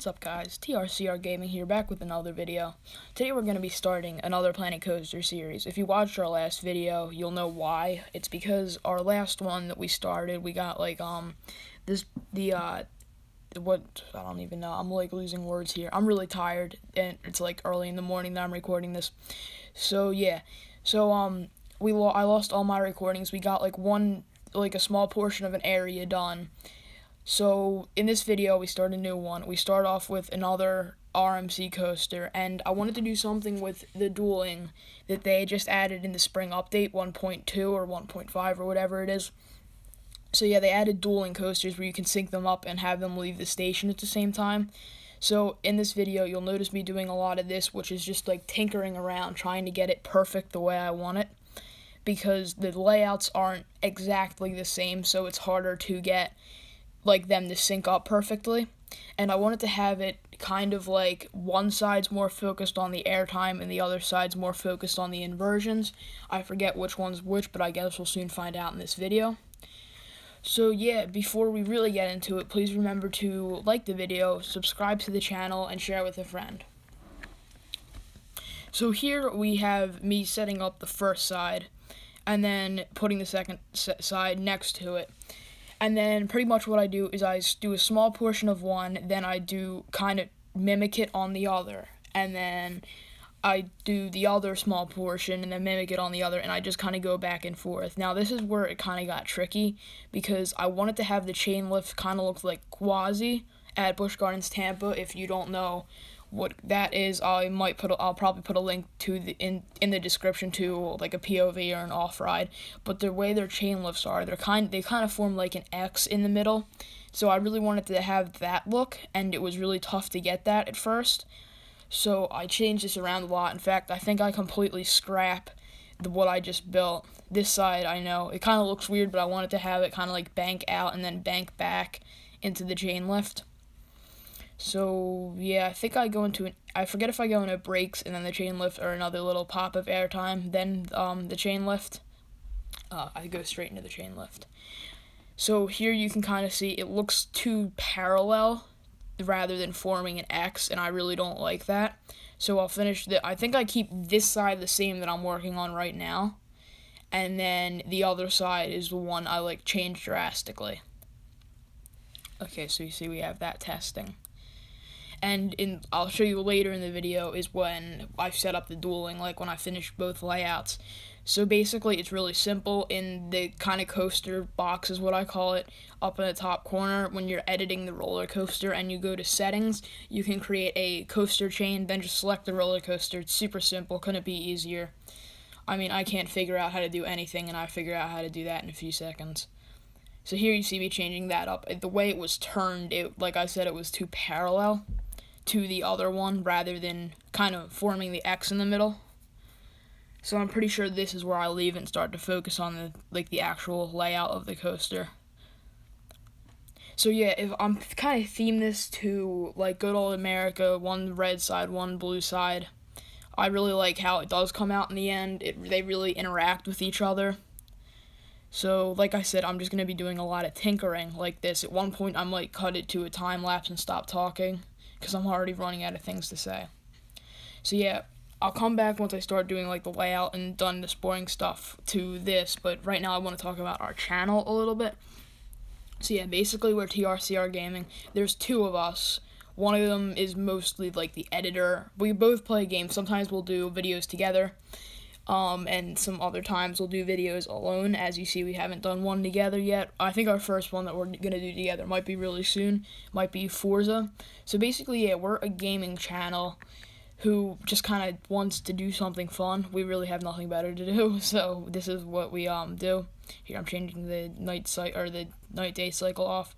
What's up guys, TRCR Gaming here, back with another video. Today we're going to be starting another Planet Coaster series. If you watched our last video, you'll know why. It's because our last one that we started, we got I don't even know, I'm like losing words here. I'm really tired, and it's like early in the morning that I'm recording this. So yeah, I lost all my recordings. We got a small portion of an area done. So in this video, we start a new one. We start off with another RMC coaster, and I wanted to do something with the dueling that they just added in the spring update 1.2 or 1.5 or whatever it is. So yeah, they added dueling coasters where you can sync them up and have them leave the station at the same time. So in this video, you'll notice me doing a lot of this, which is just like tinkering around, trying to get it perfect the way I want it, because the layouts aren't exactly the same, so it's harder to get them to sync up perfectly. And I wanted to have it kind of like one side's more focused on the airtime and the other side's more focused on the inversions. I forget which one's which, but I guess we'll soon find out in this video. So yeah, before we really get into it, please remember to like the video, subscribe to the channel, and share with a friend. So here we have me setting up the first side and then putting the second side next to it. And then pretty much what I do is I do a small portion of one, then I do kind of mimic it on the other. And then I do the other small portion and then mimic it on the other, and I just kind of go back and forth. Now this is where it kind of got tricky, because I wanted to have the chain lift kind of look like Quasi at Busch Gardens Tampa. If you don't know what that is, I'll probably put a link to in the description to like a POV or an off ride. But the way their chain lifts are, they kind of form like an X in the middle. So I really wanted to have that look, and it was really tough to get that at first. So I changed this around a lot. In fact, I think I completely scrap what I just built. This side, I know it kind of looks weird, but I wanted to have it kind of like bank out and then bank back into the chain lift. So yeah, I think I forget if I go into brakes and then the chain lift, or another little pop of airtime, then the chain lift. I go straight into the chain lift. So here you can kind of see it looks too parallel rather than forming an X, and I really don't like that. So I'll finish I think I keep this side the same that I'm working on right now, and then the other side is the one I change drastically. Okay, so you see we have that testing. And I'll show you later in the video is when I've set up the dueling, like when I finish both layouts. So basically it's really simple. In the kind of coaster box is what I call it, up in the top corner, when you're editing the roller coaster and you go to settings, you can create a coaster chain, then just select the roller coaster. It's super simple, couldn't be easier. I mean, I can't figure out how to do anything, and I figure out how to do that in a few seconds. So here you see me changing that up. The way it was turned, like I said, it was too parallel to the other one rather than kind of forming the X in the middle. So I'm pretty sure this is where I leave and start to focus on the actual layout of the coaster. So yeah, if I'm kind of theme this to like good old America, one red side, one blue side. I really like how it does come out in the end. They really interact with each other. So like I said, I'm just going to be doing a lot of tinkering like this. At one point I might cut it to a time lapse and stop talking, because I'm already running out of things to say. So yeah, I'll come back once I start doing the layout and done this boring stuff to this, but right now I want to talk about our channel a little bit. So yeah, basically we're TRCR Gaming. There's two of us. One of them is mostly the editor. We both play games. Sometimes we'll do videos together, and some other times we'll do videos alone. As you see, we haven't done one together yet. I think our first one that we're going to do together might be really soon, might be Forza. So basically, yeah, we're a gaming channel who just kind of wants to do something fun. We really have nothing better to do, so this is what we do. Here, I'm changing the night-day cycle off.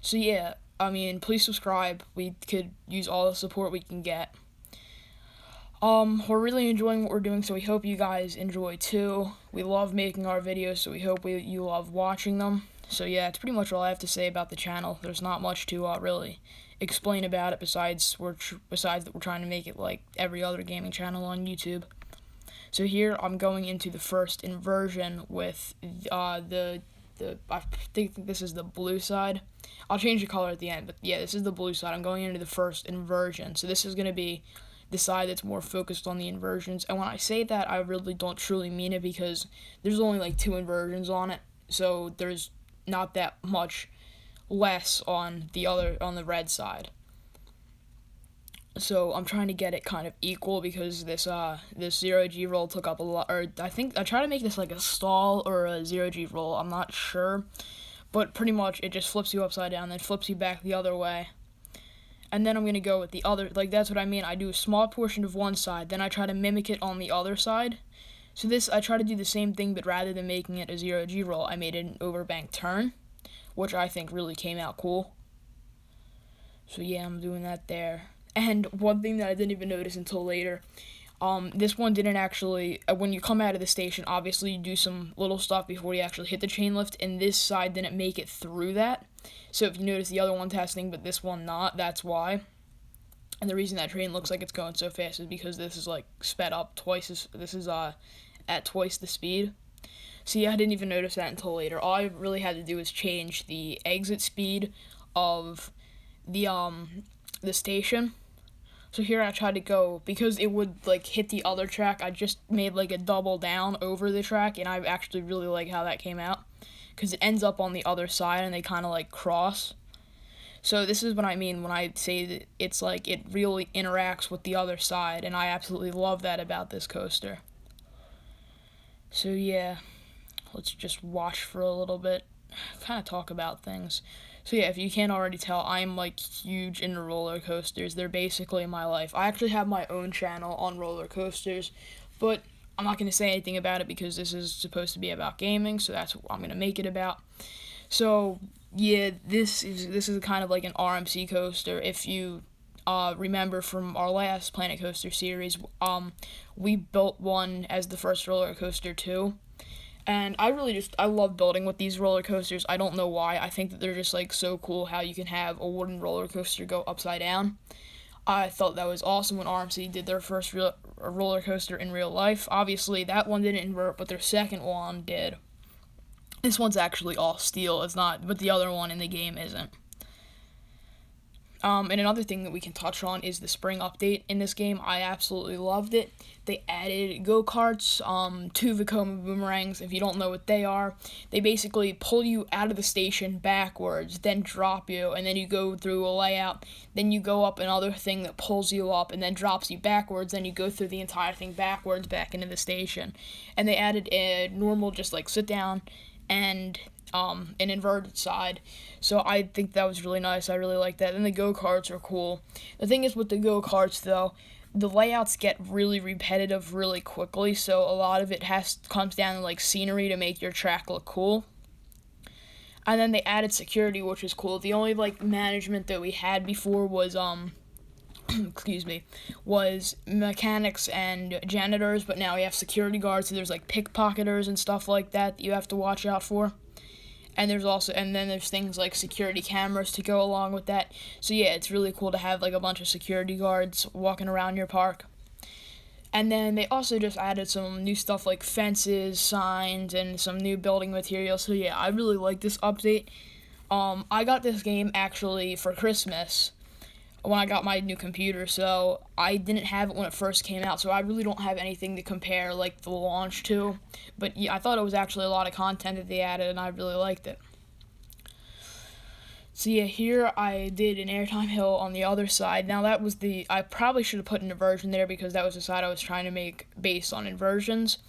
So yeah, I mean, please subscribe. We could use all the support we can get. We're really enjoying what we're doing, so we hope you guys enjoy too. We love making our videos, so we hope you love watching them. So yeah, it's pretty much all I have to say about the channel. There's not much to really explain about it besides that we're trying to make it like every other gaming channel on YouTube. So here I'm going into the first inversion with the I think this is the blue side. I'll change the color at the end, but yeah, this is the blue side. I'm going into the first inversion. So this is going to be the side that's more focused on the inversions. And when I say that, I really don't truly mean it, because there's only like 2 inversions on it. So there's not that much less on the red side. So I'm trying to get it kind of equal, because this 0G roll took up a lot, or I think I try to make this like a stall or a 0G roll, I'm not sure, but pretty much it just flips you upside down, then flips you back the other way. And then I'm going to go with the other, like that's what I mean. I do a small portion of one side, then I try to mimic it on the other side. So this, I try to do the same thing, but rather than making it a 0G roll, I made it an overbank turn, which I think really came out cool. So yeah, I'm doing that there. And one thing that I didn't even notice until later, this one didn't actually, when you come out of the station, obviously you do some little stuff before you actually hit the chain lift, and this side didn't make it through that. So if you notice, the other one testing, but this one not, that's why. And the reason that train looks like it's going so fast is because this is like sped up twice, this is at twice the speed. So yeah, I didn't even notice that until later. All I really had to do was change the exit speed of the station. So here I tried to go, because it would like hit the other track, I just made like a double down over the track, and I actually really like how that came out, because it ends up on the other side and they kind of like cross. So this is what I mean when I say that it's like it really interacts with the other side, and I absolutely love that about this coaster. So yeah, let's just watch for a little bit, kind of talk about things. So yeah, if you can't already tell, I'm like huge into roller coasters. They're basically my life. I actually have my own channel on roller coasters, but I'm not going to say anything about it because this is supposed to be about gaming, so that's what I'm going to make it about. So yeah, this is kind of like an RMC coaster. If you remember from our last Planet Coaster series, we built one as the first roller coaster too. And I love building with these roller coasters. I don't know why. I think that they're just like so cool how you can have a wooden roller coaster go upside down. I thought that was awesome when RMC did their first roller coaster in real life. Obviously, that one didn't invert, but their second one did. This one's actually all steel. It's not, but the other one in the game isn't. And another thing that we can touch on is the spring update in this game. I absolutely loved it. They added go-karts, 2 Vekoma boomerangs. If you don't know what they are, they basically pull you out of the station backwards, then drop you, and then you go through a layout. Then you go up another thing that pulls you up and then drops you backwards. Then you go through the entire thing backwards back into the station. And they added a normal, just like sit down, and an inverted side. So I think that was really nice. I really like that. And the go-karts are cool. The thing is with the go-karts, though, the layouts get really repetitive really quickly, so a lot of it comes down to like scenery to make your track look cool. And then they added security, which is cool. The only like management that we had before was excuse me, was mechanics and janitors, but now we have security guards, so there's like pickpocketers and stuff like that you have to watch out for. And then there's things like security cameras to go along with that. So yeah, it's really cool to have like a bunch of security guards walking around your park. And then they also just added some new stuff like fences, signs, and some new building materials. So yeah, I really like this update. I got this game actually for Christmas when I got my new computer, so I didn't have it when it first came out, so I really don't have anything to compare like the launch to. But yeah, I thought it was actually a lot of content that they added, and I really liked it. So yeah, here I did an airtime hill on the other side. Now that was I probably should have put an inversion there because that was the side I was trying to make based on inversions.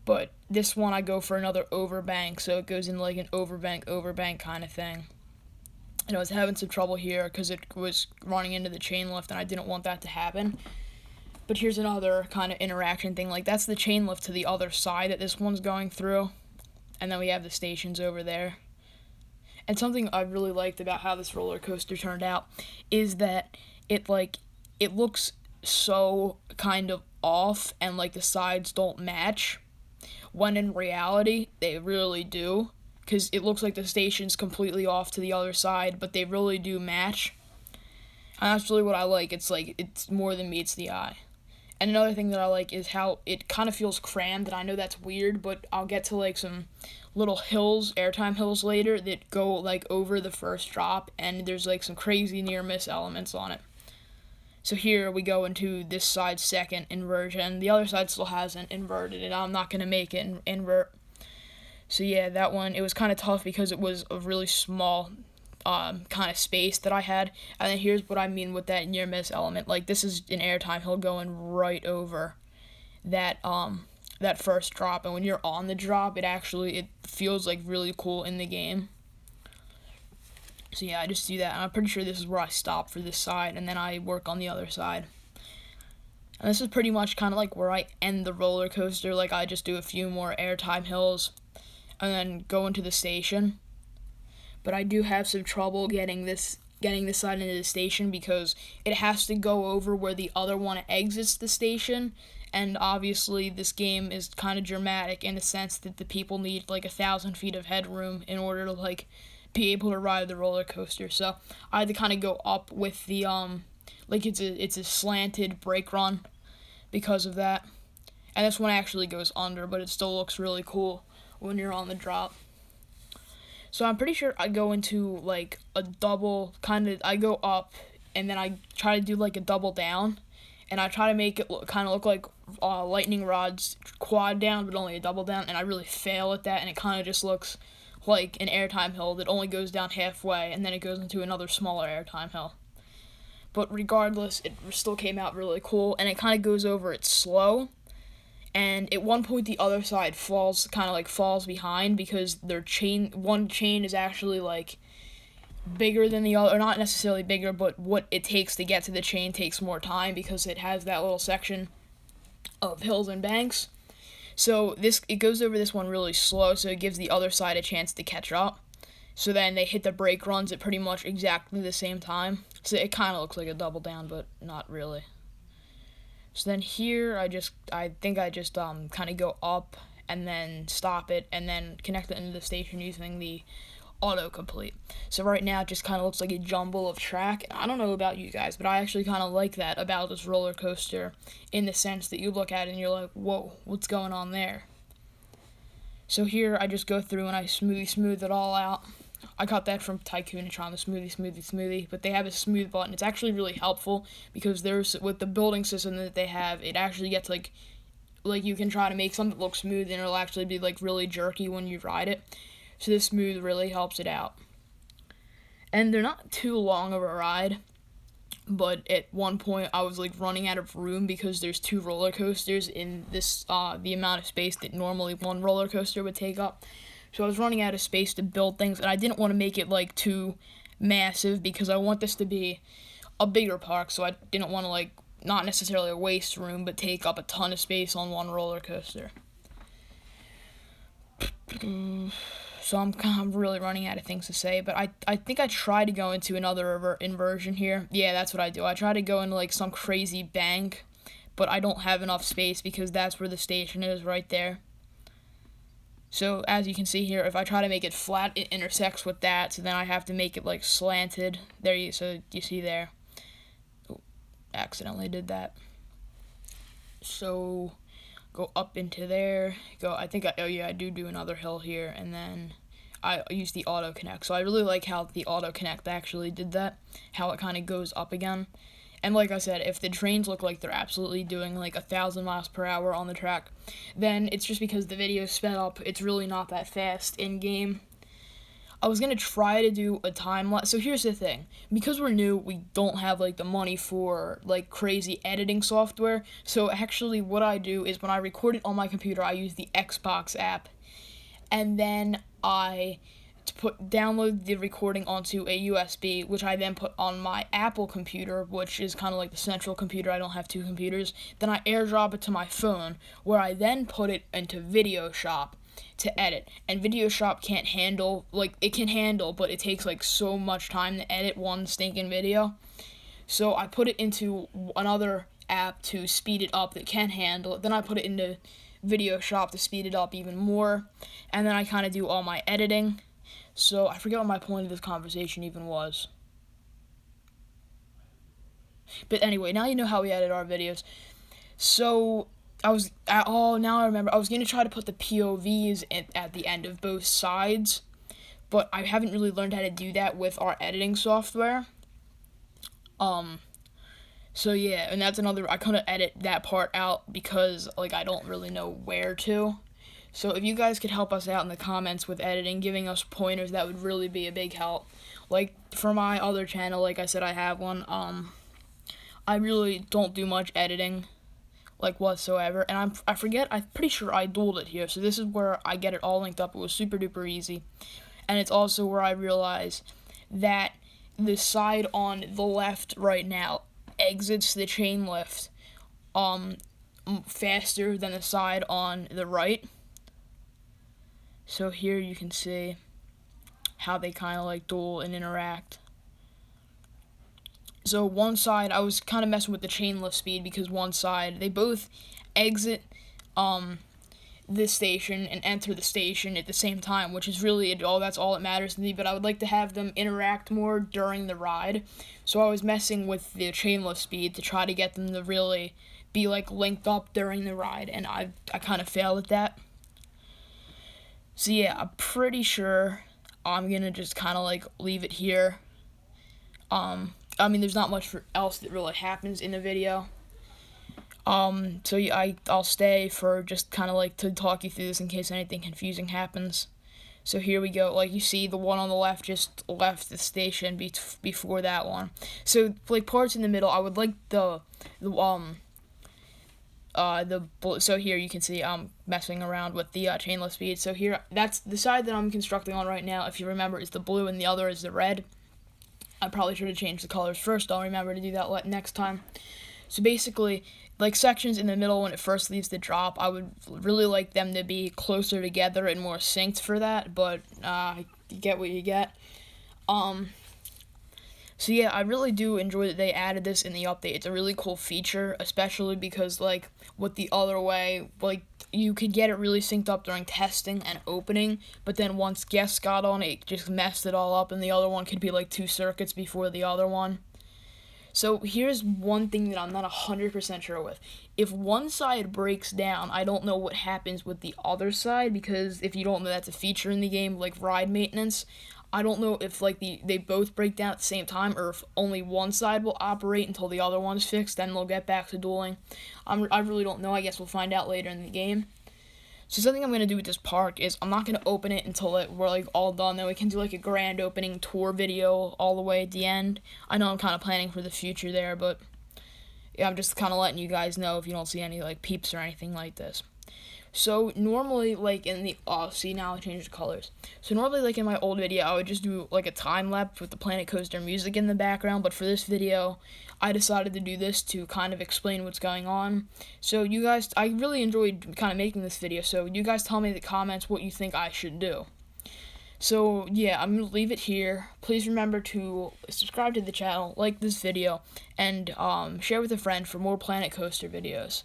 But this one I go for another overbank, so it goes in like an overbank kind of thing. And I was having some trouble here because it was running into the chain lift, and I didn't want that to happen. But here's another kind of interaction thing. Like, that's the chain lift to the other side that this one's going through. And then we have the stations over there. And something I really liked about how this roller coaster turned out is that it looks so kind of off, and like the sides don't match, when in reality they really do. Because it looks like the station's completely off to the other side, but they really do match. And that's really what I like. It's like, it's more than meets the eye. And another thing that I like is how it kind of feels crammed, and I know that's weird, but I'll get to like some little hills, airtime hills later that go like over the first drop, and there's like some crazy near miss elements on it. So here we go into this side's second inversion. The other side still hasn't inverted, and I'm not going to make it invert. So yeah, that one, it was kind of tough because it was a really small kind of space that I had. And then here's what I mean with that near miss element. Like, this is an airtime hill going right over that that first drop, and when you're on the drop, it feels like really cool in the game. So yeah, I just do that, and I'm pretty sure this is where I stop for this side, and then I work on the other side. And this is pretty much kind of like where I end the roller coaster. Like, I just do a few more airtime hills and then go into the station. But I do have some trouble getting this side into the station because it has to go over where the other one exits the station. And obviously this game is kind of dramatic in the sense that the people need like 1,000 feet of headroom in order to like be able to ride the roller coaster. So I had to kind of go up with the like it's a slanted brake run because of that. And this one actually goes under, but it still looks really cool when you're on the drop. So I'm pretty sure I go into like a double I go up and then I try to do like a double down, and I try to make it look like Lightning Rod's quad down, but only a double down, and I really fail at that, and it kind of just looks like an airtime hill that only goes down halfway, and then it goes into another smaller airtime hill. But regardless, it still came out really cool, and it kind of goes over it slow. And at one point, the other side falls behind because one chain is actually like bigger than the other, or not necessarily bigger, but what it takes to get to the chain takes more time because it has that little section of hills and banks. So it goes over this one really slow, so it gives the other side a chance to catch up. So then they hit the brake runs at pretty much exactly the same time. So it kind of looks like a double down, but not really. So then here, I think I just kind of go up and then stop it and then connect it into the station using the autocomplete. So right now, it just kind of looks like a jumble of track. And I don't know about you guys, but I actually kind of like that about this roller coaster in the sense that you look at it and you're like, whoa, what's going on there? So here, I just go through and I smooth it all out. I got that from Tycoonatron, the smoothie, but they have a smooth button. It's actually really helpful because with the building system that they have, it actually gets like you can try to make something look smooth and it'll actually be like really jerky when you ride it. So this smooth really helps it out. And they're not too long of a ride, but at one point I was like running out of room because there's 2 roller coasters in this the amount of space that normally one roller coaster would take up. So I was running out of space to build things, and I didn't want to make it like too massive because I want this to be a bigger park, so I didn't want to like not necessarily waste room, but take up a ton of space on one roller coaster. So I'm kind of really running out of things to say, but I think I try to go into another inversion here. Yeah, that's what I do. I try to go into like some crazy bank, but I don't have enough space because that's where the station is right there. So as you can see here, if I try to make it flat, it intersects with that, so then I have to make it like slanted. So you see there. Oh, accidentally did that. So go up into there. I do another hill here, and then I use the auto connect. So I really like how the auto connect actually did that, how it kind of goes up again. And like I said, if the trains look like they're absolutely doing like 1,000 miles per hour on the track, then it's just because the video is sped up. It's really not that fast in game. I was going to try to do a time lapse. So here's the thing. Because we're new, we don't have like the money for like crazy editing software. So actually what I do is when I record it on my computer, I use the Xbox app. And then I download the recording onto a USB, which I then put on my Apple computer, which is kind of like the central computer. I don't have 2 computers. Then I airdrop it to my phone, where I then put it into VideoShop to edit. And VideoShop can't handle, it can handle, but it takes like so much time to edit one stinking video. So I put it into another app to speed it up that can handle it. Then I put it into VideoShop to speed it up even more. And then I kind of do all my editing. So I forget what my point of this conversation even was. But anyway, now you know how we edit our videos. So now I remember. I was gonna try to put the POVs at the end of both sides, but I haven't really learned how to do that with our editing software. So yeah, and that's another. I couldn't edit that part out because like I don't really know where to. So if you guys could help us out in the comments with editing, giving us pointers, that would really be a big help. Like for my other channel, like I said, I have one. I really don't do much editing, like whatsoever, and I forget. I'm pretty sure I dueled it here. So this is where I get it all linked up. It was super duper easy, and it's also where I realize that the side on the left right now exits the chain lift faster than the side on the right. So here you can see how they kind of like duel and interact. So one side, I was kind of messing with the chain lift speed because one side, they both exit this station and enter the station at the same time, which is really that's all that matters to me, but I would like to have them interact more during the ride. So I was messing with the chain lift speed to try to get them to really be like linked up during the ride, and I kind of failed at that. So yeah, I'm pretty sure I'm gonna just kind of like leave it here. I mean, there's not much else that really happens in the video. So yeah, I'll stay for just kind of like to talk you through this in case anything confusing happens. So here we go. Like you see, the one on the left just left the station before that one. So like parts in the middle, I would like so here you can see I'm messing around with the chain lift speed. So here, that's the side that I'm constructing on right now. If you remember, is the blue and the other is the red. I probably should have changed the colors first. I'll remember to do that next time. So basically, like sections in the middle when it first leaves the drop, I would really like them to be closer together and more synced for that, but you get what you get. So yeah, I really do enjoy that they added this in the update. It's a really cool feature, especially because like with the other way, like you could get it really synced up during testing and opening, but then once guests got on it just messed it all up, and the other one could be like 2 circuits before the other one. So here's one thing that I'm not 100% sure with. If one side breaks down, I don't know what happens with the other side, because if you don't know, that's a feature in the game, like ride maintenance. I don't know if like they both break down at the same time, or if only one side will operate until the other one's fixed, then they'll get back to dueling. I really don't know. I guess we'll find out later in the game. So something I'm going to do with this park is I'm not going to open it until we're like all done. Then we can do like a grand opening tour video all the way at the end. I know I'm kind of planning for the future there, but yeah, I'm just kind of letting you guys know if you don't see any like peeps or anything like this. So normally, like in the see now I changed the colors. So normally, like in my old video, I would just do like a time lapse with the Planet Coaster music in the background. But for this video, I decided to do this to kind of explain what's going on. So you guys, I really enjoyed kind of making this video. So you guys tell me in the comments what you think I should do. So yeah, I'm gonna leave it here. Please remember to subscribe to the channel, like this video, and share with a friend for more Planet Coaster videos.